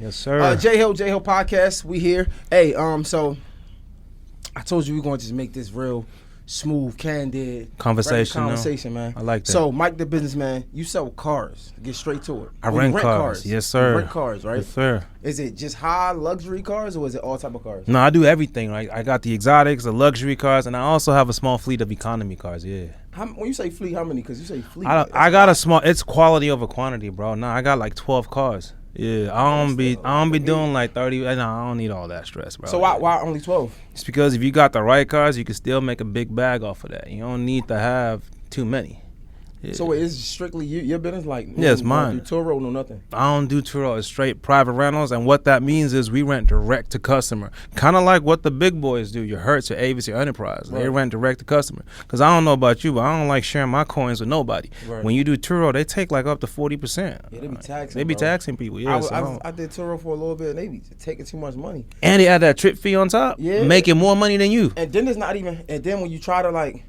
Yes, sir. J Hill podcast. We here. Hey, so I told you we're going to just make this real smooth, candid conversation, man. I like that. So, Mike the businessman, you sell cars. Get straight to it. I rent cars. Yes, sir. You rent cars, right? Yes, sir. Is it just high luxury cars or is it all type of cars? No, I do everything. Right? I got the exotics, the luxury cars, and I also have a small fleet of economy cars. Yeah. When you say fleet, how many? Because you say fleet. I got a small. It's quality over quantity, bro. No, I got like 12 cars. Yeah, I don't be doing like 30. No, I don't need all that stress, bro. So why only 12? It's because if you got the right cars, you can still make a big bag off of that. You don't need to have too many. Yeah. So it's strictly your business? Like, yeah, it's mine. Do Turo, no nothing? I don't do Turo. It's straight private rentals. And what that means is we rent direct to customer. Kind of like what the big boys do. Your Hertz, your Avis, your Enterprise. Right. They rent direct to customer. Because I don't know about you, but I don't like sharing my coins with nobody. Right. When you do Turo, they take like up to 40%. Yeah, they be taxing. They be taxing people. Yeah, I did Turo for a little bit and they be taking too much money. And they add that trip fee on top. Yeah. Making more money than you. And then it's not even, and then when you try to like,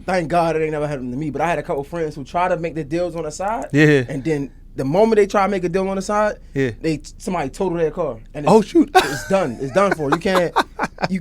thank God it ain't never happened to me, but I had a couple friends who try to make the deals on the side. Yeah. And then the moment they try to make a deal on the side, yeah, somebody total their car. And shoot. It's done. It's done for. You can't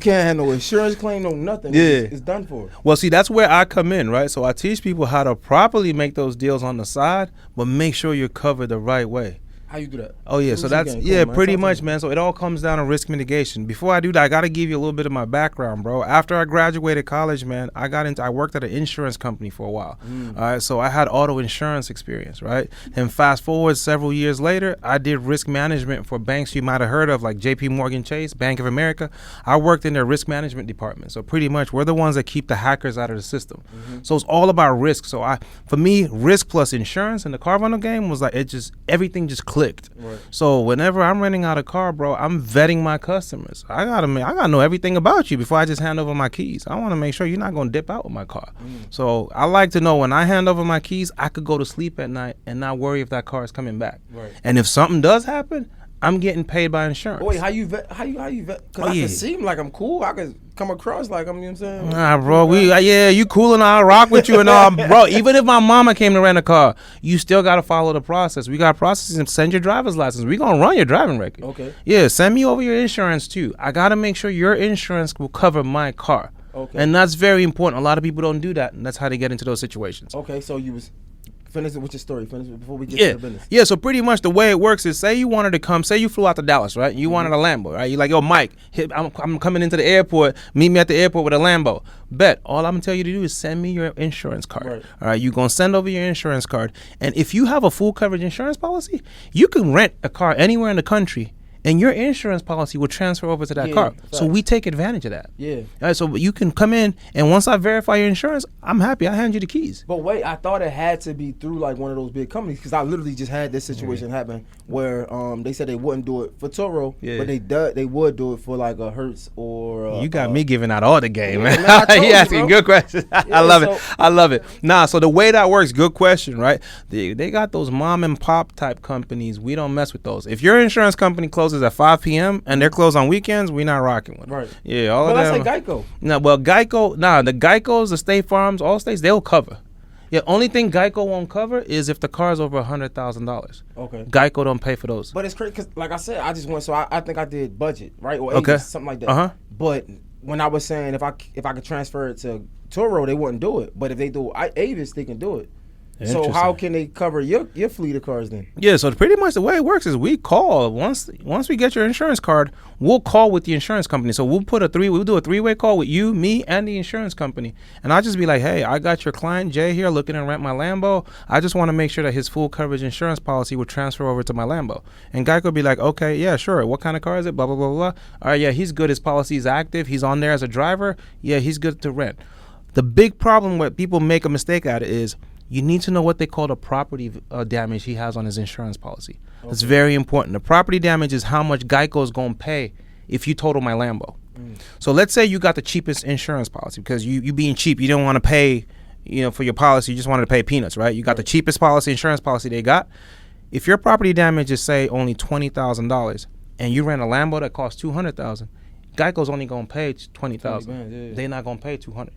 have no insurance claim, no nothing. Yeah. It's done for. Well, see, that's where I come in, right? So I teach people how to properly make those deals on the side, but make sure you're covered the right way. How you do that? Oh, yeah. So that's, pretty much, man. So it all comes down to risk mitigation. Before I do that, I got to give you a little bit of my background, bro. After I graduated college, man, I worked at an insurance company for a while. All right. So I had auto insurance experience, right? And fast forward several years later, I did risk management for banks you might have heard of, like JP Morgan Chase, Bank of America. I worked in their risk management department. So pretty much we're the ones that keep the hackers out of the system. So it's all about risk. So for me, risk plus insurance in the car rental game was like, everything just clicked. Right. So whenever I'm renting out a car, bro, I'm vetting my customers. I gotta know everything about you before I just hand over my keys. I want to make sure you're not gonna dip out with my car. So I like to know when I hand over my keys, I could go to sleep at night and not worry if that car is coming back. Right. And if something does happen, I'm getting paid by insurance. Wait, how you vet? Because I can seem like I'm cool. I can come across like I'm, you know what I'm saying? Nah, bro, you cool and I'll rock with you and all. Bro, even if my mama came to rent a car, you still got to follow the process. We got processes and send your driver's license. We going to run your driving record. Okay. Yeah, send me over your insurance too. I got to make sure your insurance will cover my car. Okay. And that's very important. A lot of people don't do that, and that's how they get into those situations. Okay, so you was... Finish it with your story. Finish it before we get to the business. Yeah, so pretty much the way it works is, say you wanted to come, say you flew out to Dallas, right? You wanted a Lambo, right? You're like, yo, Mike, I'm coming into the airport. Meet me at the airport with a Lambo. Bet. All I'm going to tell you to do is send me your insurance card. Right. All right, you're going to send over your insurance card. And if you have a full coverage insurance policy, you can rent a car anywhere in the country, and your insurance policy will transfer over to that car. Facts. So we take advantage of that. Yeah. All right, so you can come in, and once I verify your insurance, I'm happy. I hand you the keys. But wait, I thought it had to be through like one of those big companies, because I literally just had this situation happen where they said they wouldn't do it for Turo, but they would do it for like a Hertz or... you got me giving out all the game, man. He asking good questions. I love it. Nah, so the way that works, good question, right? They got those mom and pop type companies. We don't mess with those. If your insurance company closes at 5 p.m. and they're closed on weekends, we're not rocking with them. Right. Yeah, all of them. But I say Geico. No, well, Geico, the Geicos, the State Farms, all states, they'll cover. Yeah, only thing Geico won't cover is if the car's over $100,000. Okay. Geico don't pay for those. But it's crazy because, like I said, I just went, so I think I did budget, right? Or Avis, something like that. But when I was saying if I could transfer it to Turo, they wouldn't do it. But if they do Avis, they can do it. So how can they cover your fleet of cars then? Yeah, so pretty much the way it works is we call once we get your insurance card, we'll call with the insurance company. So we'll do a three-way call with you, me, and the insurance company. And I'll just be like, hey, I got your client Jay here looking to rent my Lambo. I just want to make sure that his full coverage insurance policy would transfer over to my Lambo. And Geico will be like, okay, yeah, sure. What kind of car is it? Blah, blah, blah, blah. All right, yeah, he's good. His policy is active. He's on there as a driver. Yeah, he's good to rent. The big problem where people make a mistake at it is you need to know what they call the property damage he has on his insurance policy. Okay. It's very important. The property damage is how much Geico is going to pay if you total my Lambo. So let's say you got the cheapest insurance policy because you being cheap, you don't want to pay, for your policy, you just wanted to pay peanuts, right? You got the cheapest insurance policy they got. If your property damage is, say, only $20,000 and you rent a Lambo that costs $200,000, Geico's only going to pay $20,000. They're not going to pay $200,000.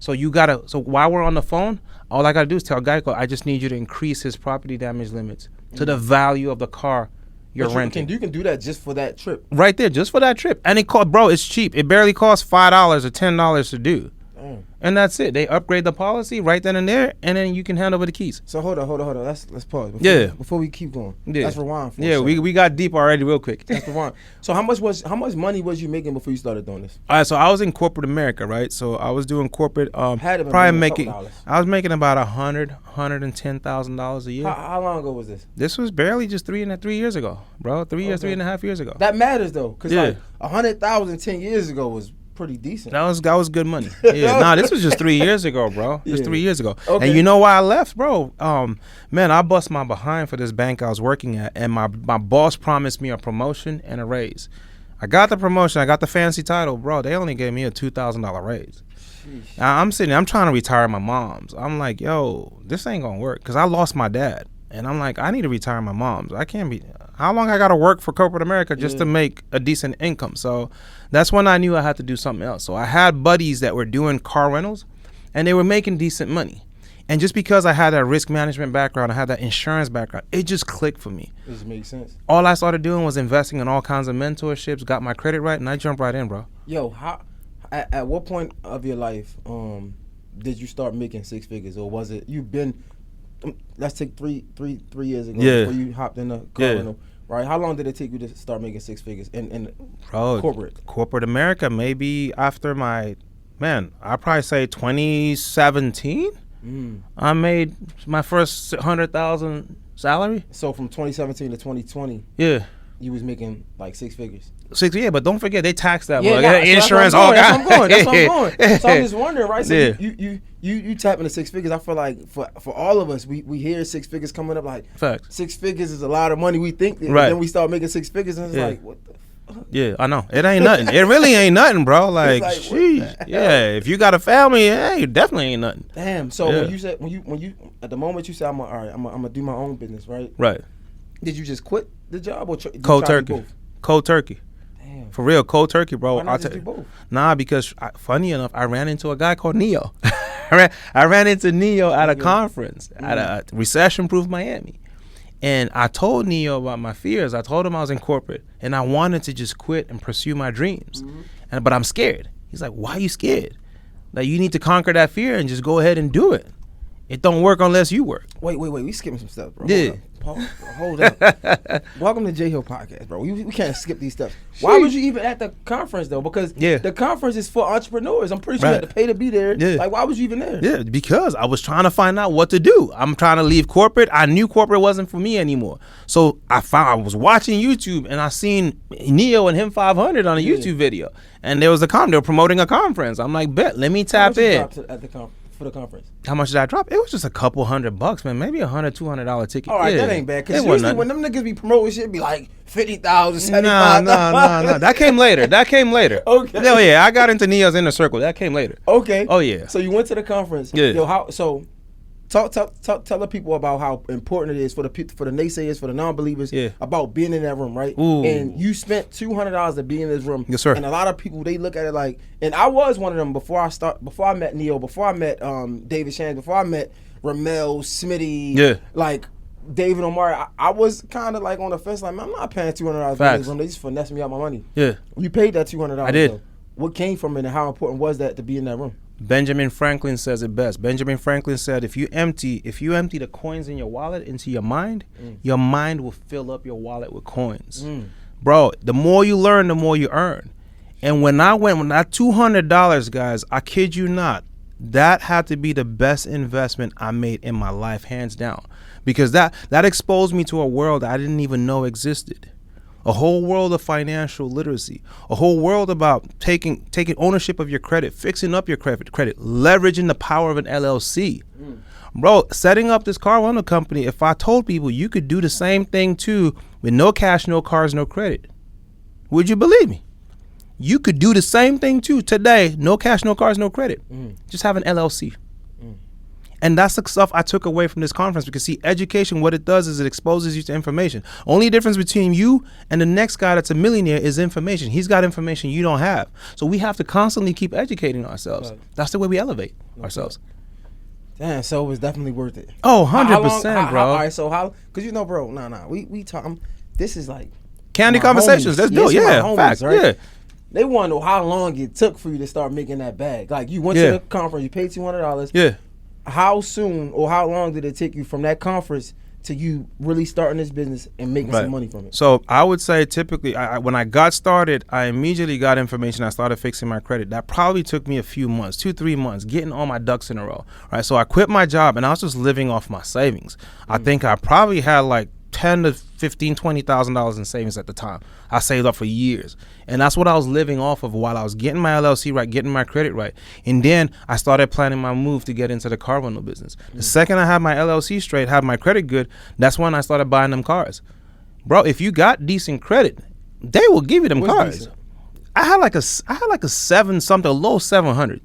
So while we're on the phone, all I gotta do is tell Geico, I just need you to increase his property damage limits to the value of the car you're renting. You can do that just for that trip. Right there, just for that trip. And it's cheap. It barely costs $5 or $10 to do. And that's it. They upgrade the policy right then and there, and then you can hand over the keys. So hold on. Let's pause. Before we keep going. Yeah. Let's rewind. We got deep already real quick. Let's rewind. So how much money was you making before you started doing this? All right. So I was in corporate America, right? So I was doing corporate. I was making about $110,000 a year. How long ago was this? This was barely just 3 years ago, bro. 3.5 years ago. That matters though, because like 100,000 10 years ago was pretty decent. That was good money. Yeah, this was just 3 years ago, bro. Just 3 years ago. Okay. And you know why I left, bro? Man, I bust my behind for this bank I was working at, and my boss promised me a promotion and a raise. I got the promotion, I got the fancy title, bro. They only gave me a $2,000 raise. I'm trying to retire my mom's. I'm like, yo, this ain't gonna work, because I lost my dad. And I'm like, I need to retire my mom's. I can't be. How long I got to work for corporate America just to make a decent income? So that's when I knew I had to do something else. So I had buddies that were doing car rentals, and they were making decent money. And just because I had that risk management background, I had that insurance background, it just clicked for me. It just makes sense. All I started doing was investing in all kinds of mentorships, got my credit right, and I jumped right in, bro. Yo, at what point of your life did you start making six figures, or was it you've been? Let's take three years ago before you hopped in the car rental, right? How long did it take you to start making six figures in corporate America? Maybe after I'd probably say 2017. I made my first 100,000 salary. So from 2017 to 2020, you was making like six figures. But don't forget they tax that. Insurance, all that. That's what I'm going. So I'm just wondering, right? So you tap into six figures. I feel like for all of us, we hear six figures coming up like fact. 6 figures is a lot of money. We think that, right. Then we start making six figures, and it's like, what the fuck? Yeah, I know. It ain't nothing. It really ain't nothing, bro. Like sheesh. If you got a family, it definitely ain't nothing. Damn. So when you said when you at the moment you said I'm gonna do my own business, right? Right. Did you just quit the job or cold turkey? Cold turkey. Damn. For real, cold turkey, bro. Why not just do both? Nah, because funny enough, I ran into a guy called Neo. I ran into Neo at a conference at a recession-proof Miami. And I told Neo about my fears. I told him I was in corporate and I wanted to just quit and pursue my dreams. But I'm scared. He's like, why are you scared? Like, you need to conquer that fear and just go ahead and do it. It don't work unless you work. Wait. We skipping some stuff, bro. Yeah. Hold up. Welcome to J Hill Podcast, bro. We can't skip these steps. Why was you even at the conference though? Because the conference is for entrepreneurs. I'm pretty sure you had to pay to be there. Yeah. Like, why was you even there? Yeah, because I was trying to find out what to do. I'm trying to leave corporate. I knew corporate wasn't for me anymore. So I was watching YouTube and I seen Neo and him 500 on a YouTube video, and there was they were promoting a conference. I'm like, bet, let me tap in. At the conference. For the conference. How much did I drop? It was just a couple $100, man. Maybe $100, $200 ticket. All right, that ain't bad. Because usually when them niggas be promoting shit, it be like 50,000, 75,000. No. That came later. Okay. No, I got into Neo's inner circle. That came later. Okay. Oh yeah. So you went to the conference. Yeah. Yo, tell the people about how important it is for the naysayers, for the non-believers, about being in that room, right? Ooh. And you spent $200 to be in this room. Yes, sir. And a lot of people, they look at it like, and I was one of them before I met Neo, before I met David Shands, before I met Ramel, Smitty, like David Omari. I was kind of like on the fence, like, man, I'm not paying $200 for this room. They just finesse me out my money. Yeah. You paid that $200. I did. Though. What came from it and how important was that to be in that room? Benjamin Franklin says it best. Benjamin Franklin said, if you empty the coins in your wallet into your mind will fill up your wallet with coins. Bro, the more you learn, the more you earn. And when that $200, guys, I kid you not, that had to be the best investment I made in my life, hands down. Because that exposed me to a world I didn't even know existed. A whole world of financial literacy, a whole world about taking ownership of your credit, fixing up your credit, leveraging the power of an LLC. Bro, setting up this car rental company, if I told people you could do the same thing too with no cash, no cars, no credit, would you believe me? You could do the same thing too today, no cash, no cars, no credit. Just have an LLC. And that's the stuff I took away from this conference, because see, education, what it does is it exposes you to information. Only difference between you and the next guy that's a millionaire is information. He's got information you don't have. So we have to constantly keep educating ourselves. Right. That's the way we elevate ourselves. Damn, so it was definitely worth it. Oh, 100%, bro. All right, so how, because bro, we talk, this is like candy conversations. Let's do it. Yeah, facts. Right? Yeah. They want to know how long it took for you to start making that bag. Like you went to the conference, you paid $200. Yeah. How soon or how long did it take you from that conference to you really starting this business and making some money from it? So I would say typically when I got started, I immediately got information. I started fixing my credit. That probably took me a few months, 2-3 months, getting all my ducks in a row. Right. So I quit my job and I was just living off my savings. I think I probably had like $10,000 to $15,000, $20,000 in savings at the time. I saved up for years. And that's what I was living off of while I was getting my LLC right, getting my credit right. And then I started planning my move to get into the car rental business. The second I had my LLC straight, had my credit good, that's when I started buying them cars. Bro, if you got decent credit, they will give you them cars. Decent? I had like a 7 something, a low 700.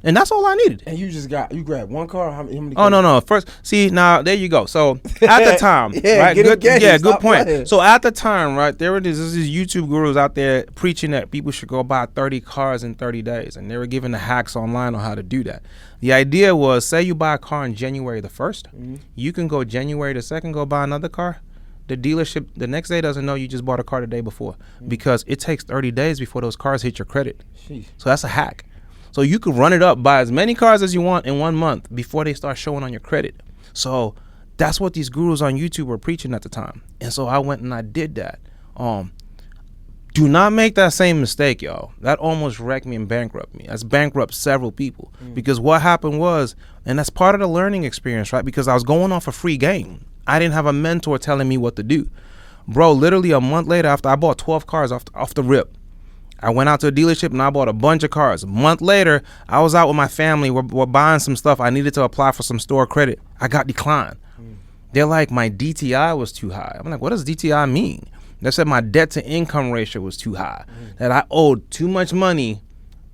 And that's all I needed. And you grabbed one car? How many cars? Oh, no. First, see, now, there you go. So, at the time, right? Good point. Playing. So, at the time, right, there were these YouTube gurus out there preaching that people should go buy 30 cars in 30 days. And they were giving the hacks online on how to do that. The idea was, say you buy a car on January the 1st. You can go January the 2nd, go buy another car. The dealership the next day doesn't know you just bought a car the day before because it takes 30 days before those cars hit your credit. Jeez. So, that's a hack. So you could run it up, buy as many cars as you want in 1 month before they start showing on your credit. So that's what these gurus on YouTube were preaching at the time. And so I went and I did that. Do not make that same mistake, y'all. That almost wrecked me and bankrupted me. That's bankrupt several people. Because what happened was, and that's part of the learning experience, right? Because I was going off a free game. I didn't have a mentor telling me what to do. Bro, literally a month later after I bought 12 cars off the rip, I went out to a dealership and I bought a bunch of cars. A month later, I was out with my family. We're buying some stuff. I needed to apply for some store credit. I got declined. They're like, my DTI was too high. I'm like, what does DTI mean? They said my debt to income ratio was too high, that I owed too much money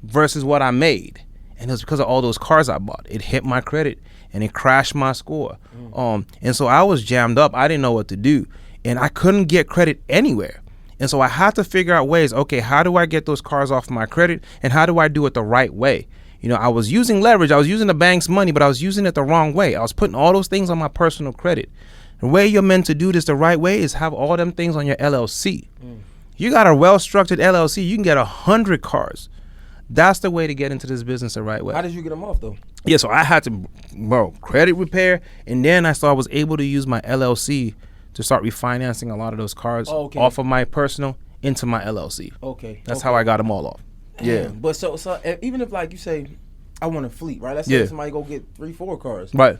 versus what I made. And it was because of all those cars I bought. It hit my credit and it crashed my score. And so I was jammed up. I didn't know what to do. And I couldn't get credit anywhere. And so I had to figure out ways, okay, how do I get those cars off my credit and how do I do it the right way? You know, I was using leverage. I was using the bank's money, but I was using it the wrong way. I was putting all those things on my personal credit. The way you're meant to do this the right way is have all them things on your LLC. You got a well-structured LLC, you can get 100 cars. That's the way to get into this business the right way. How did you get them off, though? Yeah, so I had to, credit repair, and then I was able to use my LLC to start refinancing a lot of those cars off of my personal into my LLC. That's how I got them all off. Yeah. But so even if like you say, I want a fleet, right? Let's say somebody go get 3-4 cars. Right.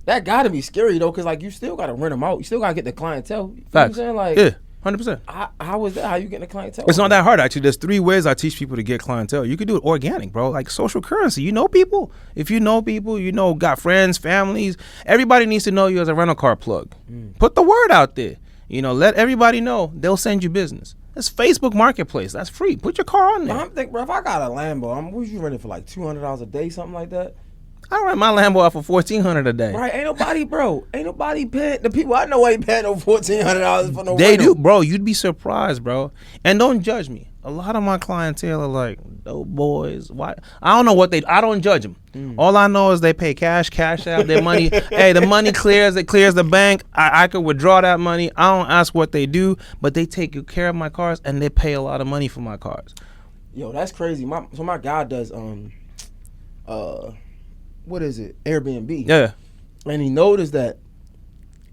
That gotta be scary though, cause like you still gotta rent them out. You still gotta get the clientele. You Facts. know what I'm saying? Like, yeah. 100%. How is that? How you getting the clientele? It's not that hard, actually. There's 3 ways I teach people to get clientele. You can do it organic, bro. Like social currency. You know people. If you know people, got friends, families. Everybody needs to know you as a rental car plug. Put the word out there. Let everybody know. They'll send you business. It's Facebook Marketplace. That's free. Put your car on there. I'm thinking, bro, if I got a Lambo, what you renting for like $200 a day, something like that? I rent my Lambo out for $1,400 a day. Right, ain't nobody paying. The people I know ain't paying no $1,400 for no. They rental. Do, bro. You'd be surprised, bro. And don't judge me. A lot of my clientele are like dope boys. Why? I don't know what I don't judge them. All I know is they pay cash out their money. Hey, the money clears. It clears the bank. I could withdraw that money. I don't ask what they do, but they take good care of my cars and they pay a lot of money for my cars. Yo, that's crazy. My guy does what is it? Airbnb. Yeah. And he noticed that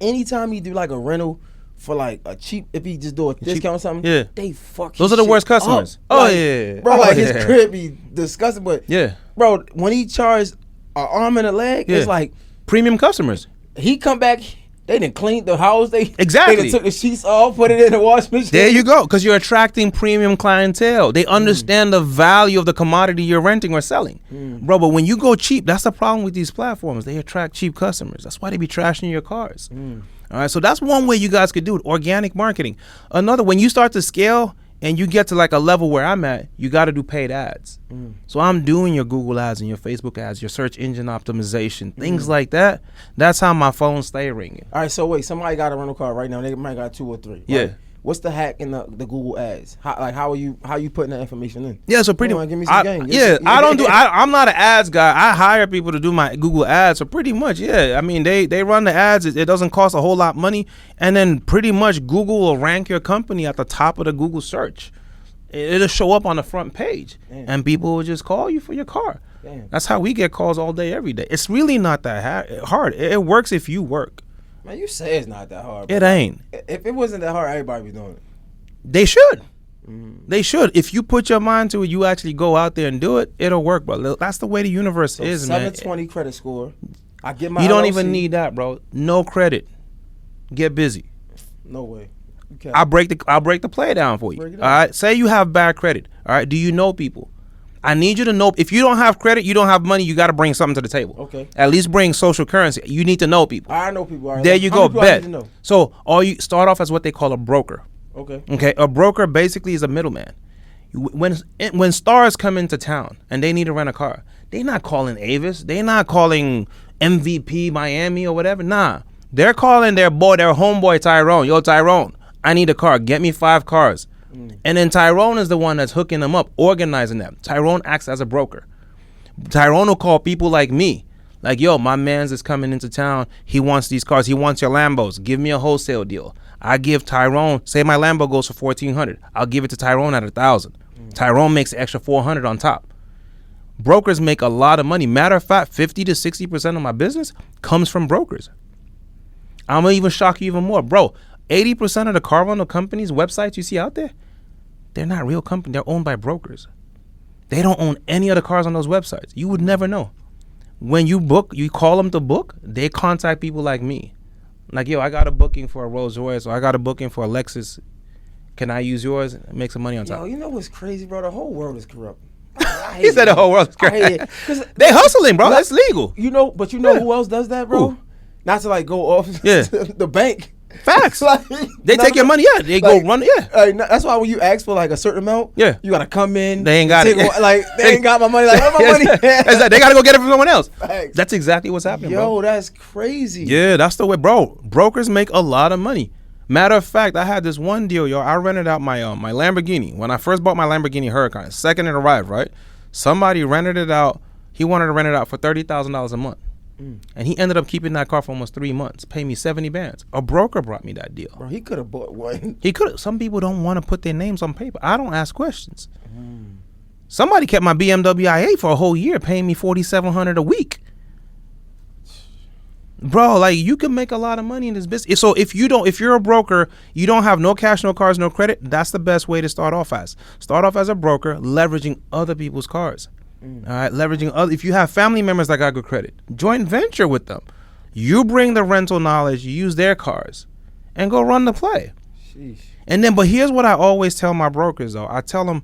anytime he do like a rental for like a cheap, if he just do a discount or something, they fuck. Those are the worst customers. Up. Bro, his crib be disgusting, but bro, when he charged an arm and a leg, it's like premium customers. He come back. They didn't clean the house. They took the sheets off, put it in the wash machine. There you go, because you're attracting premium clientele. They understand the value of the commodity you're renting or selling. Bro, but when you go cheap, that's the problem with these platforms. They attract cheap customers. That's why they be trashing your cars. All right, so that's one way you guys could do it, organic marketing. Another, when you start to scale and you get to like a level where I'm at, you got to do paid ads. So I'm doing your Google ads and your Facebook ads, your search engine optimization, things like that. That's how my phone stay ringing. All right, so wait, somebody got a rental car right now. They might got 2 or 3. Right? Yeah. What's the hack in the Google ads? How are you putting that information in? Yeah, so pretty much. Give me some game. I'm not an ads guy. I hire people to do my Google ads. So pretty much, yeah. I mean, they run the ads. It doesn't cost a whole lot of money, and then pretty much Google will rank your company at the top of the Google search. It'll show up on the front page, and people will just call you for your car. Damn. That's how we get calls all day, every day. It's really not that hard. It works if you work. Man, you say it's not that hard. Bro. It ain't. If it wasn't that hard, everybody be doing it. They should. They should. If you put your mind to it, you actually go out there and do it, it'll work, bro. That's the way the universe is, 720 man. Credit score. I get my You don't LLC. even need that, bro. No credit. Get busy. No way. Okay. I'll break the play down for you. All right. Say you have bad credit. All right. Do you know people? I need you to know, if you don't have credit, you don't have money, you got to bring something to the table. Okay. At least bring social currency. You need to know people. I know people. Right. There you go. Bet. So you start off as what they call a broker. Okay. Okay. A broker basically is a middleman. When stars come into town and they need to rent a car, they're not calling Avis. They're not calling MVP Miami or whatever. Nah. They're calling their homeboy Tyrone. Yo, Tyrone, I need a car. Get me 5 cars. And then Tyrone is the one that's hooking them up, organizing them. Tyrone acts as a broker. Tyrone will call people like me. Like, yo, my man's is coming into town. He wants these cars. He wants your Lambos. Give me a wholesale deal. I give Tyrone, say my Lambo goes for $1,400. I'll give it to Tyrone at $1,000. Tyrone makes the extra $400 on top. Brokers make a lot of money. Matter of fact, 50 to 60% of my business comes from brokers. I'm going to even shock you even more. Bro, 80% of the car rental companies' websites you see out there, they're not real companies. They're owned by brokers. They don't own any of the cars on those websites. You would never know. When you book, you call them to book, they contact people like me. Like, yo, I got a booking for a Rolls Royce, or I got a booking for a Lexus. Can I use yours and make some money on top? Yo, you know what's crazy, bro? The whole world is corrupt. He said the whole world is corrupt. They hustling, bro. That's legal. You know who else does that, bro? Ooh. Not to like go off the bank. Facts. Like, they take your money, yeah. They go run, yeah. That's why when you ask for like a certain amount, yeah, you gotta come in. They ain't got it. Like they ain't got my money. Like, where's my money? They gotta go get it from someone else. Facts. That's exactly what's happening, bro. Yo, that's crazy. Yeah, that's the way, bro. Brokers make a lot of money. Matter of fact, I had this one deal, yo. I rented out my my Lamborghini. When I first bought my Lamborghini Huracan, second it arrived, right? Somebody rented it out. He wanted to rent it out for $30,000 a month. And he ended up keeping that car for almost 3 months, pay me 70 bands. A broker brought me that deal. Bro, he could have bought one. He could have. Some people don't want to put their names on paper. I don't ask questions. Somebody kept my BMW i8 for a whole year, paying me $4,700 a week. Bro, like, you can make a lot of money in this business. So if you're a broker, you don't have no cash, no cars, no credit, that's the best way to start off as. Start off as a broker, leveraging other people's cars. All right, leveraging if you have family members that got good credit, joint venture with them. You bring the rental knowledge, you use their cars, and go run the play. Sheesh. And then, but here's what I always tell my brokers, though. I tell them,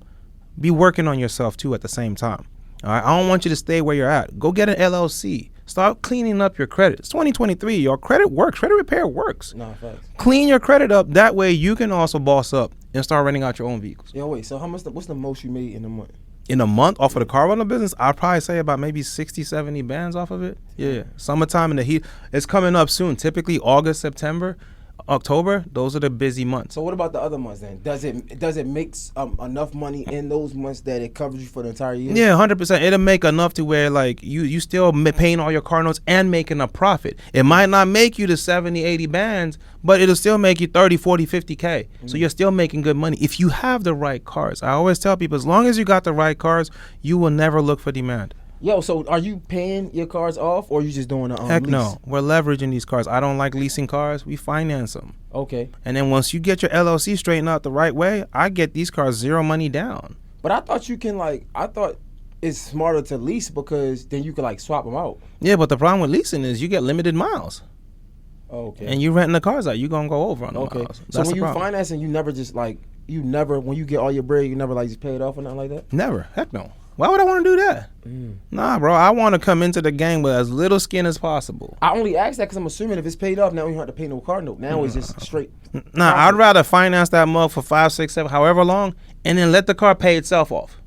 be working on yourself too at the same time. All right, I don't want you to stay where you're at. Go get an LLC. Start cleaning up your credit. It's 2023. Your credit works. Credit repair works. No, facts. Clean your credit up. That way, you can also boss up and start renting out your own vehicles. Yo, wait. So what's the most you made in a month? In a month off of the car rental business, I'd probably say about maybe 60, 70 bands off of it. Yeah. Summertime in the heat. It's coming up soon. Typically August, September, October, those are the busy months. So what about the other months then? Does it make enough money in those months that it covers you for the entire year? Yeah, 100%. It'll make enough to where like you still paying all your car notes and making a profit. It might not make you the 70, 80 bands, but it'll still make you 30, 40, 50K. So you're still making good money if you have the right cars. I always tell people, as long as you got the right cars, you will never look for demand. Yo, so are you paying your cars off, or are you just doing a Heck lease? No, we're leveraging these cars. I don't like leasing cars. We finance them. Okay. And then once you get your LLC straightened out the right way, I get these cars zero money down. But I thought it's smarter to lease because then you can like swap them out. Yeah, but the problem with leasing is you get limited miles. Okay. And you renting the cars out, you gonna go over on the miles. So when you financing, you never just like when you get all your bread, you never like just pay it off or nothing like that? Never. Heck no. Why would I want to do that? Nah, bro. I want to come into the game with as little skin as possible. I only ask that because I'm assuming if it's paid off, now you don't have to pay no car note. Now it's just straight. Nah, I'd rather finance that mug for 5, 6, 7, however long, and then let the car pay itself off.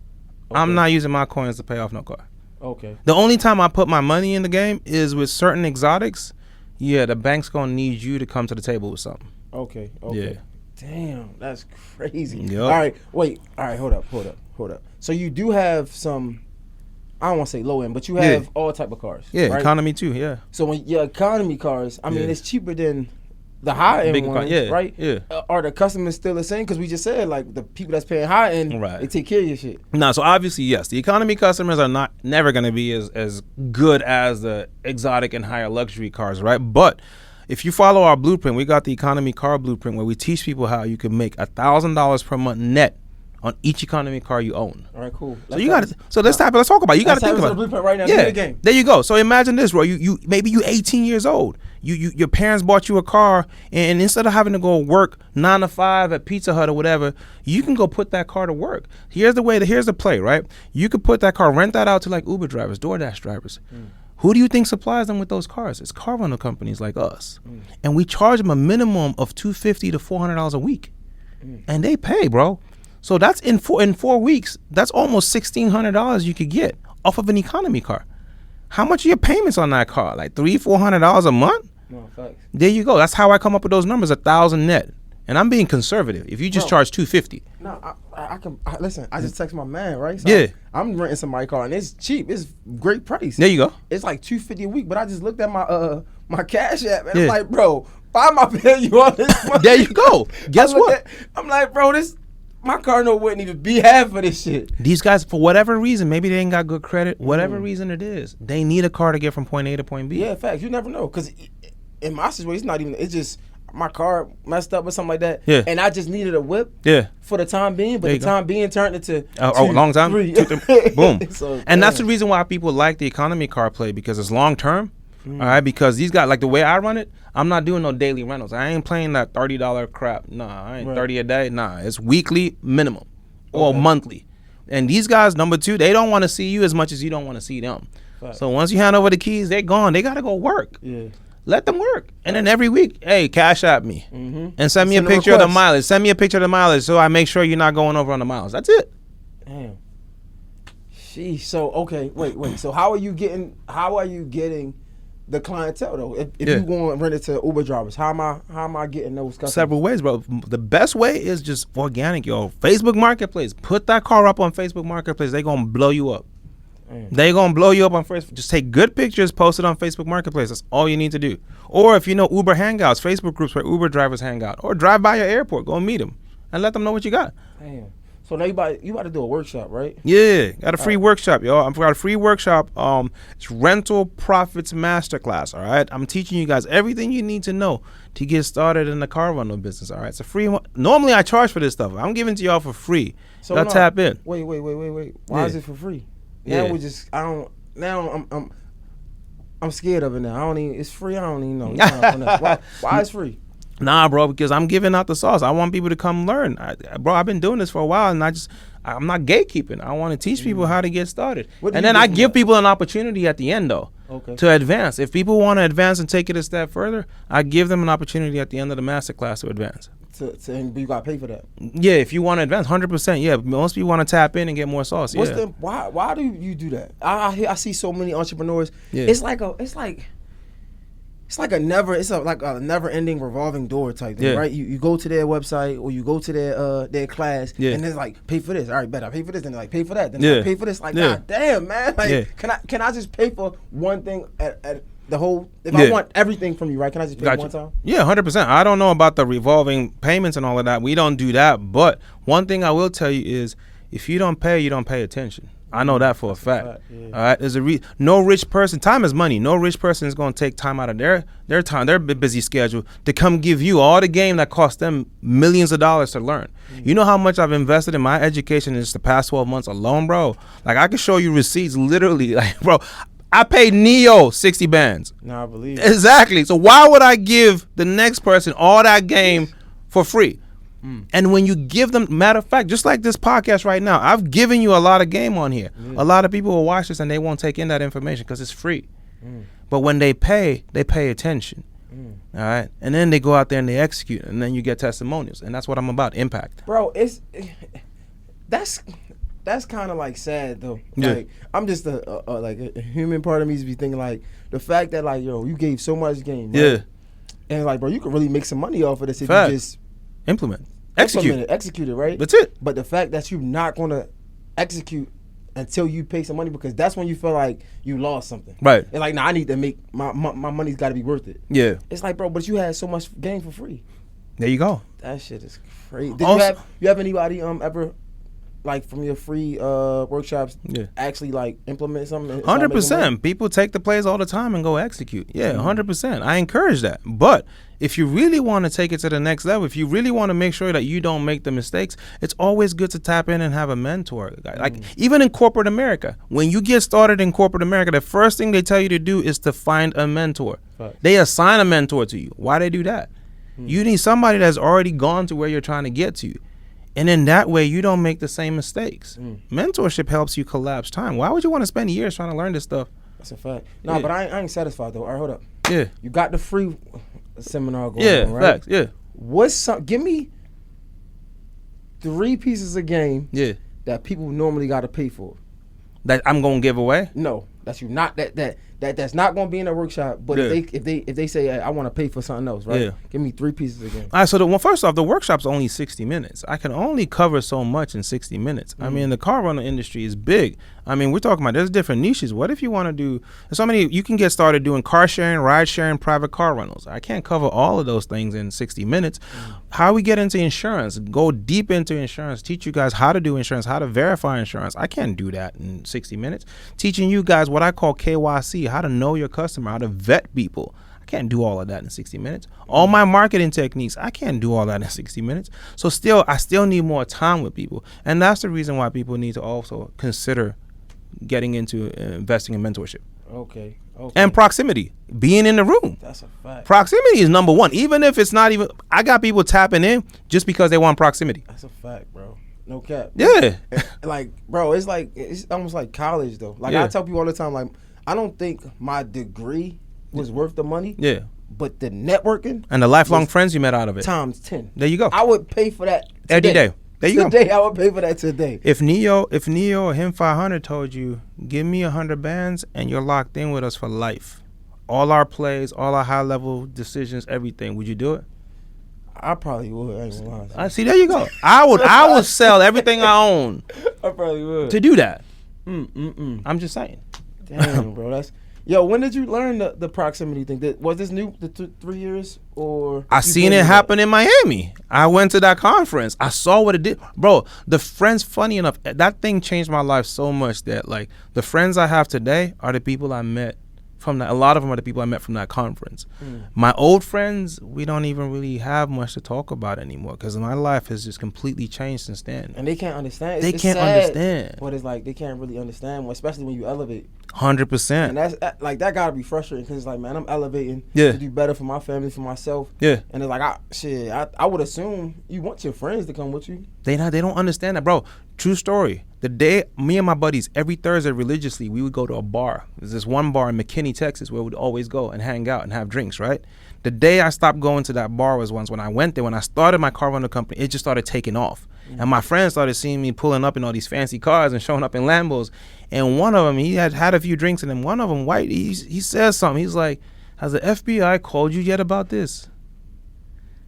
Okay. I'm not using my coins to pay off no car. Okay. The only time I put my money in the game is with certain exotics. Yeah, the bank's gonna need you to come to the table with something. Okay. Yeah. Damn, that's crazy. Yep. All right, wait. All right, hold up. So you do have some, I don't want to say low end, but you have all type of cars. Yeah, right? economy too. Yeah. So when your economy cars, I mean, it's cheaper than the high end ones, right? Yeah. Are the customers still the same? Because we just said like the people that's paying high end, they take care of your shit. No, so obviously yes, the economy customers are never going to be as good as the exotic and higher luxury cars, right? But if you follow our blueprint, we got the economy car blueprint where we teach people how you can make $1,000 per month net on each economy car you own. All right, cool. Let's talk about it. You got to think about it. Blueprint right now. Yeah, there you go. So imagine this, bro. You maybe you 18 years old. Your parents bought you a car, and instead of having to go work 9 to 5 at Pizza Hut or whatever, you can go put that car to work. Here's the play, right? You could put that car, rent that out to like Uber drivers, DoorDash drivers. Who do you think supplies them with those cars? It's car rental companies like us, and we charge them a minimum of $250 to $400 a week, and they pay, bro. So that's in 4 weeks. That's almost $1,600 you could get off of an economy car. How much are your payments on that car? Like $300-$400 a month? No, facts. There you go. That's how I come up with those numbers, 1,000 net. And I'm being conservative. If you just charge $250. No, listen. I just text my man, right? So yeah. I'm renting somebody's car, and it's cheap. It's great price. There you go. It's like $250 a week. But I just looked at my Cash App, and I'm like, bro, why am I paying you all this money? There you go. Guess what? I'm like, bro, my car wouldn't even be half of this shit. These guys, for whatever reason, maybe they ain't got good credit. Whatever reason it is, they need a car to get from point A to point B. Yeah, facts. You never know. Because in my situation, it's just my car messed up or something like that. Yeah. And I just needed a whip for the time being. But the time being turned into long time. 3. Boom. So, and that's the reason why people like the economy car play, because it's long term. All right, because these guys, like the way I run it, I'm not doing no daily rentals. I ain't playing that $30 crap. Nah, I ain't 30 a day. Nah, it's weekly minimum or monthly. And these guys, number two, they don't want to see you as much as you don't want to see them. Right. So once you hand over the keys, they're gone. They got to go work. Yeah. Let them work. And then every week, hey, cash at me. And send me a picture of the mileage. Send me a picture of the mileage so I make sure you're not going over on the miles. That's it. Damn. Sheesh. So, okay, wait. So how are you getting the clientele though? If you want to rent it to Uber drivers, how am I getting those customers? Several ways, bro. The best way is just organic, yo. Facebook Marketplace. Put that car up on Facebook Marketplace. They gonna blow you up. They gonna blow you up on Facebook. Just take good pictures, post it on Facebook Marketplace. That's all you need to do. Or if you know Uber Hangouts, Facebook groups where Uber drivers hang out, or drive by your airport, go meet them and let them know what you got. Damn. So now you about to do a workshop, right? Yeah, got a free workshop, yo. I've got a free workshop. It's Rental Profits Masterclass. All right, I'm teaching you guys everything you need to know to get started in the car rental business. All right, it's a free one. Normally I charge for this stuff. I'm giving it to y'all for free. So y'all tap in. Wait. Why is it for free? Now I'm scared of it now. It's free. I don't even know. Why it's free? Nah, bro, because I'm giving out the sauce. I want people to come learn. Bro, I've been doing this for a while, and I'm not gatekeeping. I want to teach people how to get started. And then I give people an opportunity at the end, though, to advance. If people want to advance and take it a step further, I give them an opportunity at the end of the masterclass to advance. And you got to pay for that. Yeah, if you want to advance, 100%. Yeah, most people want to tap in and get more sauce. Why do you do that? I see so many entrepreneurs. Yeah. It's like a never-ending revolving door type thing, right? You go to their website or you go to their class, and it's like, pay for this. All right, bet I pay for this. Then like, pay for that. Then I pay for this. Like, God damn, man. Like, can I just pay for one thing at the whole? If I want everything from you, right? Can I just pay one time? Yeah, 100%. I don't know about the revolving payments and all of that. We don't do that. But one thing I will tell you is, if you don't pay, you don't pay attention. I know that for a fact. All right, there's no rich person. Time is money. No rich person is going to take time out of their time, their busy schedule, to come give you all the game that cost them millions of dollars to learn. You know how much I've invested in my education in just the past 12 months alone, bro? Like, I can show you receipts, literally. Like, bro, I paid Neo 60 bands. No, I believe it. Exactly. So why would I give the next person all that game for free? And when you give them, matter of fact, just like this podcast right now, I've given you a lot of game on here. A lot of people will watch this and they won't take in that information because it's free. But when they pay attention. All right, and then they go out there and they execute, and then you get testimonials, and that's what I'm about, impact. Bro, that's kind of like sad though. Like, I'm just a human part of me to be thinking like the fact that like, yo, you gave so much game, right? And like, bro, you could really make some money off of this if you just Implement. Execute it, right? That's it. But the fact that you're not going to execute until you pay some money, because that's when you feel like you lost something. Right. And like, I need to make my money's got to be worth it. Yeah. It's like, bro, but you had so much game for free. There you go. That shit is crazy. Did you have anybody ever, like, from your free workshops actually like implement something? 100%. People take the plays all the time and go execute. Yeah, 100%. I encourage that. But if you really want to take it to the next level, if you really want to make sure that you don't make the mistakes, it's always good to tap in and have a mentor. Like even in corporate America, when you get started in corporate America, the first thing they tell you to do is to find a mentor. Right. They assign a mentor to you. Why they do that? You need somebody that's already gone to where you're trying to get to. And in that way, you don't make the same mistakes. Mentorship helps you collapse time. Why would you want to spend years trying to learn this stuff? That's a fact. No, but I ain't satisfied, though. All right, hold up. Yeah. You got the free seminar going on, right? Facts. Yeah. Give me 3 pieces of game that people normally got to pay for. That I'm going to give away? No. That's you not that's not going to be in a workshop. But if they say, hey, I want to pay for something else, right? Yeah. Give me 3 pieces of game. All right. So first off, the workshop's only 60 minutes. I can only cover so much in 60 minutes. I mean, the car rental industry is big. I mean, we're talking about there's different niches. What if you want to do so many? You can get started doing car sharing, ride sharing, private car rentals. I can't cover all of those things in 60 minutes. How we get into insurance? Go deep into insurance. Teach you guys how to do insurance, how to verify insurance. I can't do that in 60 minutes. Teaching you guys what I call KYC, how to know your customer, how to vet people. I can't do all of that in 60 minutes. All my marketing techniques, I can't do all that in 60 minutes. So I still need more time with people. And that's the reason why people need to also consider getting into investing in mentorship. Okay. And proximity, being in the room. That's a fact. Proximity is number one. Even if it's not even, I got people tapping in just because they want proximity. That's a fact, bro. No cap. Yeah. Like, bro, it's almost like college though. Like I tell people all the time, like, I don't think my degree was worth the money. Yeah. But the networking and the lifelong friends you met out of it. Times 10. There you go. I would pay for that today. Every day. There you today, go. I would pay for that today. If Neo or him 500 told you, give me 100 bands and you're locked in with us for life, all our plays, all our high level decisions, everything, would you do it? I probably would. I ain't gonna lie. I see. There you go. I would sell everything I own. I probably would to do that. I'm just saying. Damn, bro. That's. Yo, when did you learn the proximity thing? Was this new, the 3 years, or? I seen it happen in Miami. I went to that conference. I saw what it did. Bro, the friends, funny enough, that thing changed my life so much that, like, the friends I have today are the people I met from that. A lot of them are the people I met from that conference. My old friends, we don't even really have much to talk about anymore because my life has just completely changed since then. And they can't understand. They can't understand. But it's like they can't really understand, especially when you elevate. 100%. And that's like that gotta be frustrating because it's like, man, I'm elevating to do better for my family, for myself. Yeah. And it's like, I would assume you want your friends to come with you. They don't understand that, bro. True story. The day me and my buddies every Thursday religiously we would go to a bar. There's this one bar in McKinney, Texas, where we'd always go and hang out and have drinks. Right. The day I stopped going to that bar was once when I went there. When I started my car rental company, it just started taking off. And my friends started seeing me pulling up in all these fancy cars and showing up in Lambos. And one of them, he had a few drinks, and then one of them, white, he says something. He's like, has the FBI called you yet about this?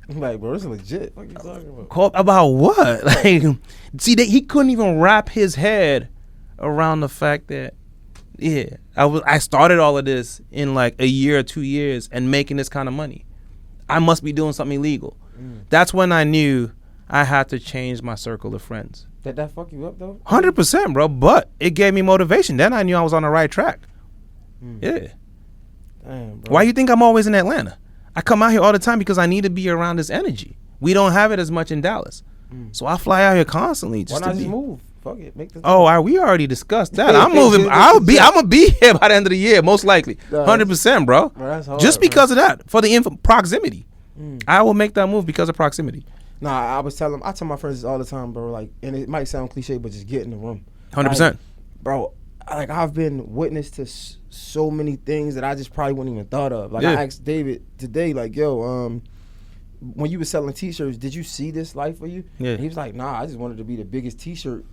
I'm like, bro, this is legit. What are you talking about? Called about what? Like, see, he couldn't even wrap his head around the fact that, I started all of this in like a year or 2 years and making this kind of money. I must be doing something illegal. That's when I knew I had to change my circle of friends. Did that fuck you up though? 100%, bro. But it gave me motivation. Then I knew I was on the right track. Yeah. Damn, bro. Why you think I'm always in Atlanta? I come out here all the time because I need to be around this energy. We don't have it as much in Dallas. So I fly out here constantly. Why not just move? Fuck it. Make the we already discussed that. I'm moving. I'm gonna be here by the end of the year, most likely. 100%, bro. That's hard, just because of that. For the proximity. I will make that move because of proximity. Nah, I tell my friends this all the time, bro. Like, and it might sound cliche, but just get in the room. 100%. Like, bro, like I've been witness to so many things that I just probably wouldn't even thought of. Like I asked David today, like, yo, when you were selling T-shirts, did you see this life for you? Yeah. And he was like, nah, I just wanted to be the biggest T-shirt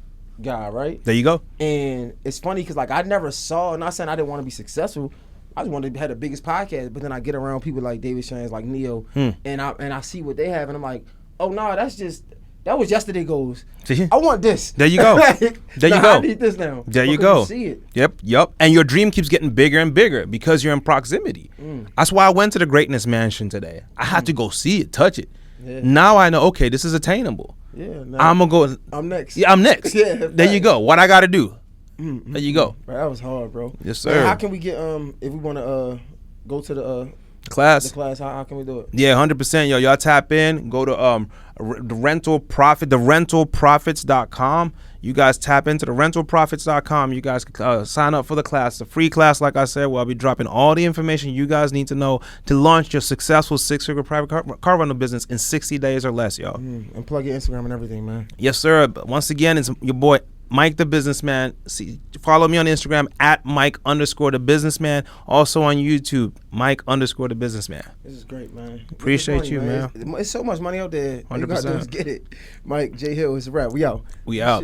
guy, right? There you go. And it's funny because like I never saw, not saying I didn't want to be successful. I just wanted to have the biggest podcast, but then I get around people like David Shands, like Neo, and I see what they have, and I'm like, Oh no, that was yesterday goals. See? I want this. There you go. There you go. I need this now. There you go. See it. Yep. And your dream keeps getting bigger and bigger because you're in proximity. That's why I went to the Greatness Mansion today. I had to go see it, touch it. Yeah. Now I know, okay, this is attainable. Yeah. I'm going to go. I'm next. Yeah, I'm next. Yeah. There you go. What I got to do. There you go. Bro, that was hard, bro. Yes, sir. Man, how can we get, if we want to go to the class, how can we do it? Yeah, 100%. Y'all tap in. Go to the rentalprofits.com. You guys tap into the rentalprofits.com. You guys sign up for the class, the free class. Like I said, where I'll be dropping all the information you guys need to know to launch your successful 6-figure private car rental business in 60 days or less, y'all. And plug your Instagram and everything, man. Yes, sir. But once again, it's your boy Mike the Businessman. Follow me on Instagram at Mike_the Businessman. Also on YouTube, Mike_the Businessman. This is great, man. Appreciate you, man. It's so much money out there. 100%. You got to get it. Mike J Hill is a wrap. We out. We out.